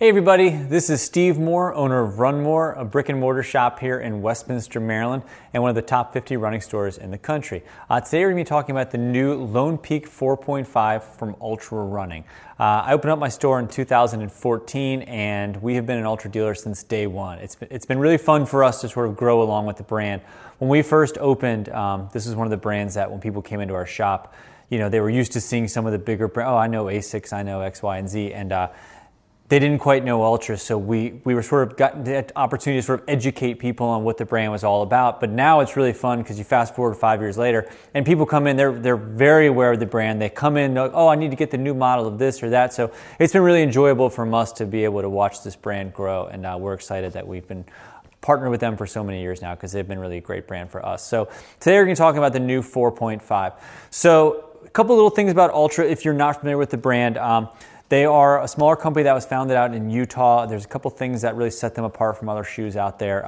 Hey everybody, this is Steve Moore, owner of Run More, a brick and mortar shop here in Westminster, Maryland, and one of the top 50 running stores in the country. Today we're going to be talking about the new Lone Peak 4.5 from Altra Running. I opened up my store in 2014 and we have been an Altra dealer since day one. It's been really fun for us to sort of grow along with the brand. When we first opened, this is one of the brands that when people came into our shop, you know, they were used to seeing some of the bigger brands. Oh, I know ASICS, I know X, Y, and Z, and they didn't quite know Altra, so we were sort of gotten the opportunity to sort of educate people on what the brand was all about. But now it's really fun because you fast forward 5 years later and people come in, they're very aware of the brand. They come in, oh, I need to get the new model of this or that. So it's been really enjoyable for us to be able to watch this brand grow, and we're excited that we've been partnered with them for so many years now because they've been really a great brand for us. So today we're going to talk about the new 4.5. So a couple little things about Altra if you're not familiar with the brand. They are a smaller company that was founded out in Utah. There's a couple things that really set them apart from other shoes out there.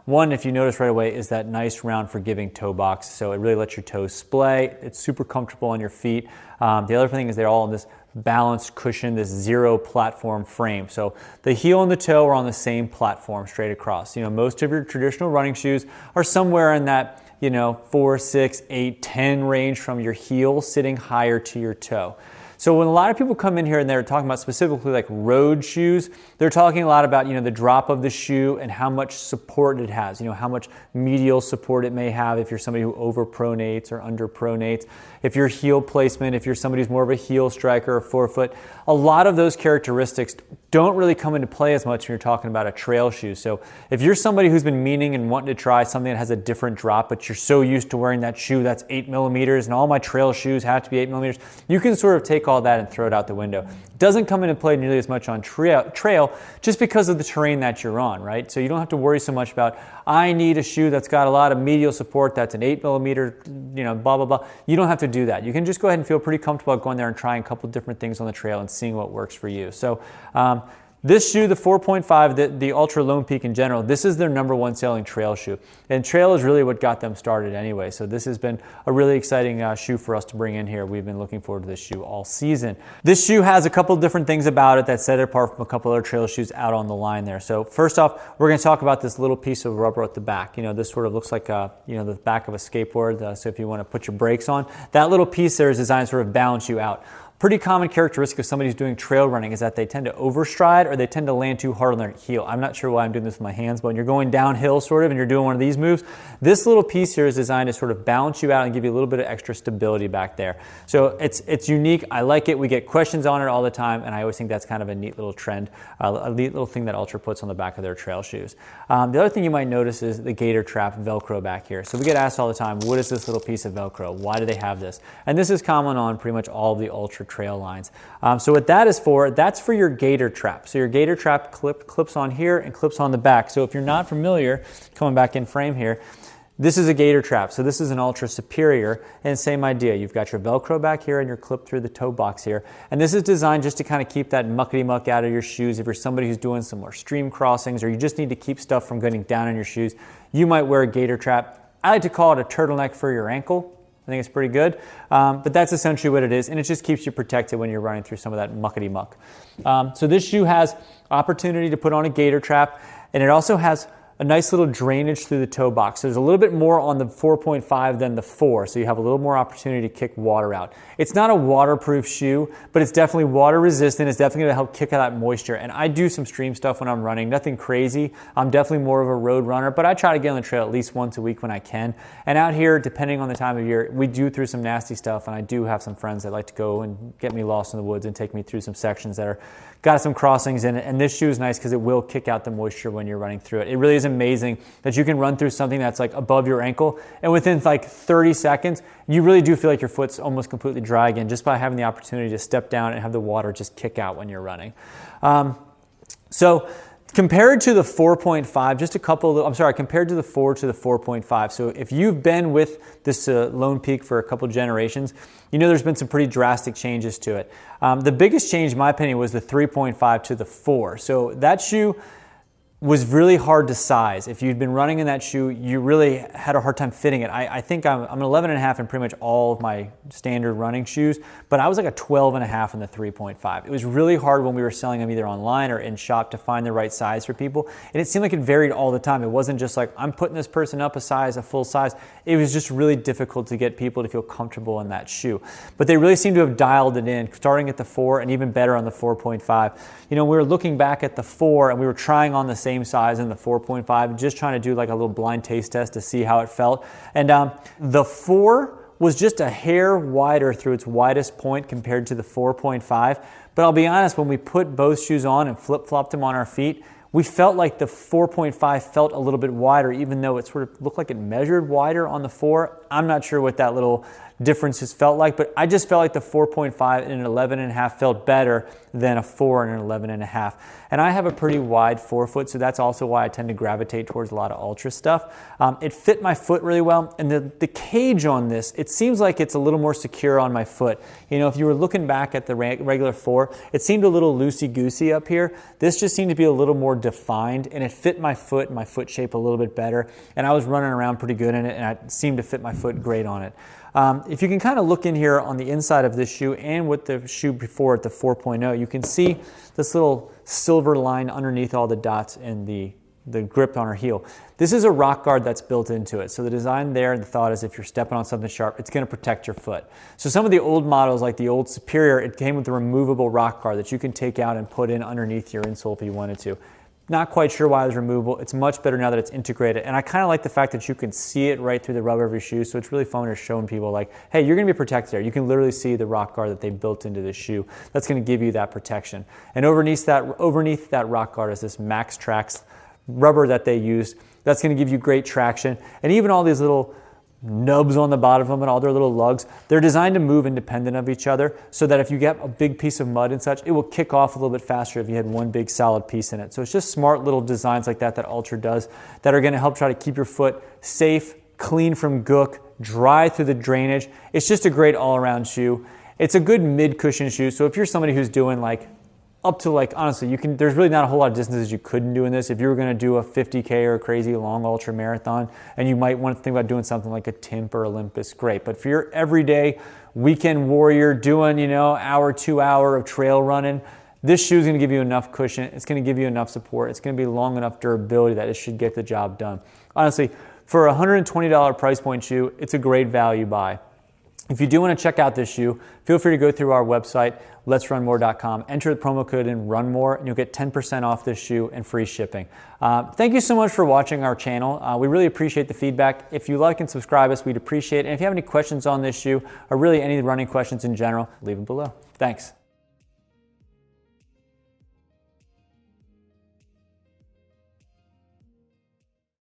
One, if you notice right away, is that nice round forgiving toe box. So it really lets your toes splay. It's super comfortable on your feet. The other thing is they're all in this balanced cushion, this zero platform frame. So the heel and the toe are on the same platform straight across. You know, most of your traditional running shoes are somewhere in that, 4, 6, 8, 10 range from your heel sitting higher to your toe. So when a lot of people come in here and they're talking about specifically like road shoes, they're talking a lot about, the drop of the shoe and how much support it has, how much medial support it may have if you're somebody who overpronates or underpronates, if your heel placement, if you're somebody who's more of a heel striker or forefoot. A lot of those characteristics don't really come into play as much when you're talking about a trail shoe. So if you're somebody who's been meaning and wanting to try something that has a different drop, but you're so used to wearing that shoe that's 8 millimeters and all my trail shoes have to be 8 millimeters, you can sort of take all that and throw it out the window. It doesn't come into play nearly as much on trail just because of the terrain that you're on, right? So you don't have to worry so much about, I need a shoe that's got a lot of medial support, that's an 8 millimeter, blah, blah, blah. You don't have to do that. You can just go ahead and feel pretty comfortable going there and trying a couple different things on the trail and seeing what works for you. So this shoe, the 4.5, the Altra Lone Peak in general, this is their #1 selling trail shoe. And trail is really what got them started anyway. So this has been a really exciting shoe for us to bring in here. We've been looking forward to this shoe all season. This shoe has a couple different things about it that set it apart from a couple other trail shoes out on the line there. So first off, we're going to talk about this little piece of rubber at the back. This sort of looks like the back of a skateboard. So if you want to put your brakes on, that little piece there is designed to sort of balance you out. Pretty common characteristic of somebody who's doing trail running is that they tend to overstride or they tend to land too hard on their heel. I'm not sure why I'm doing this with my hands, but when you're going downhill sort of and you're doing one of these moves, this little piece here is designed to sort of balance you out and give you a little bit of extra stability back there. So it's unique. I like it. We get questions on it all the time, and I always think that's kind of a neat little trend, a neat little thing that Altra puts on the back of their trail shoes. The other thing you might notice is the Gaiter Trap Velcro back here. So we get asked all the time, what is this little piece of Velcro? Why do they have this? And this is common on pretty much all of the Altra trail lines. So what that is for, that's for your Gaiter Trap. So your Gaiter Trap clips on here and clips on the back. So if you're not familiar, coming back in frame here, this is a Gaiter Trap. So this is an Altra Superior, and same idea. You've got your Velcro back here and you're clipped through the toe box here. And this is designed just to kind of keep that muckety muck out of your shoes. If you're somebody who's doing some more stream crossings or you just need to keep stuff from getting down on your shoes, you might wear a Gaiter Trap. I like to call it a turtleneck for your ankle. I think it's pretty good, but that's essentially what it is, and it just keeps you protected when you're running through some of that muckety muck. So this shoe has opportunity to put on a Gaiter Trap, and it also has a nice little drainage through the toe box. So there's a little bit more on the 4.5 than the 4, so you have a little more opportunity to kick water out. It's not a waterproof shoe, but it's definitely water resistant. It's definitely going to help kick out that moisture. And I do some stream stuff when I'm running, nothing crazy. I'm definitely more of a road runner, but I try to get on the trail at least once a week when I can. And out here, depending on the time of year, we do through some nasty stuff, and I do have some friends that like to go and get me lost in the woods and take me through some sections that are got some crossings in it. And this shoe is nice because it will kick out the moisture when you're running through it. It really is amazing that you can run through something that's like above your ankle, and within like 30 seconds, you really do feel like your foot's almost completely dry again just by having the opportunity to step down and have the water just kick out when you're running. So compared to the 4.5, compared to the 4 to the 4.5. So if you've been with this Lone Peak for a couple generations, there's been some pretty drastic changes to it. The biggest change, in my opinion, was the 3.5 to the 4. So that shoe, was really hard to size. If you'd been running in that shoe, you really had a hard time fitting it. I think I'm an 11.5 in pretty much all of my standard running shoes, but I was like a 12.5 in the 3.5. It was really hard when we were selling them either online or in shop to find the right size for people. And it seemed like it varied all the time. It wasn't just like, I'm putting this person up a size, a full size. It was just really difficult to get people to feel comfortable in that shoe. But they really seem to have dialed it in, starting at the 4 and even better on the 4.5. You know, we were looking back at the 4 and we were trying on the same size in the 4.5, just trying to do like a little blind taste test to see how it felt. And the 4 was just a hair wider through its widest point compared to the 4.5. But I'll be honest, when we put both shoes on and flip-flopped them on our feet, we felt like the 4.5 felt a little bit wider, even though it sort of looked like it measured wider on the 4. I'm not sure what that little difference has felt like, but I just felt like the 4.5 and an 11.5 felt better than a 4 and an 11.5. And I have a pretty wide forefoot, so that's also why I tend to gravitate towards a lot of Altra stuff. It fit my foot really well, and the cage on this, it seems like it's a little more secure on my foot. You know, if you were looking back at the regular 4, it seemed a little loosey-goosey up here. This just seemed to be a little more defined, and it fit my foot and my foot shape a little bit better, and I was running around pretty good in it, and it seemed to fit my foot great on it. If you can kind of look in here on the inside of this shoe and with the shoe before at the 4.0, you can see this little silver line underneath all the dots in the grip on our heel. This is a rock guard that's built into it. So the design there and the thought is if you're stepping on something sharp, it's going to protect your foot. So some of the old models, like the old Superior, it came with a removable rock guard that you can take out and put in underneath your insole if you wanted to. Not quite sure why it was removable. It's much better now that it's integrated. And I kind of like the fact that you can see it right through the rubber of your shoe. So it's really fun to showing people like, hey, you're going to be protected there. You can literally see the rock guard that they built into the shoe. That's going to give you that protection. And underneath that rock guard is this Max Trax rubber that they used. That's going to give you great traction. And even all these little nubs on the bottom of them and all their little lugs, they're designed to move independent of each other so that if you get a big piece of mud and such, it will kick off a little bit faster if you had one big solid piece in it. So it's just smart little designs like that Altra does that are going to help try to keep your foot safe, clean from gook, dry through the drainage. It's just a great all-around shoe. It's a good mid-cushion shoe, so if you're somebody who's doing like up to like, honestly, there's really not a whole lot of distances you couldn't do in this. If you were going to do a 50K or a crazy long ultra marathon, and you might want to think about doing something like a Timp or Olympus, great. But for your everyday weekend warrior doing, you know, hour, 2 hour of trail running, this shoe is going to give you enough cushion. It's going to give you enough support. It's going to be long enough durability that it should get the job done. Honestly, for a $120 price point shoe, it's a great value buy. If you do want to check out this shoe, feel free to go through our website, letsrunmore.com, enter the promo code in RUNMORE, and you'll get 10% off this shoe and free shipping. Thank you so much for watching our channel. We really appreciate the feedback. If you like and subscribe us, we'd appreciate it. And if you have any questions on this shoe, or really any running questions in general, leave them below. Thanks.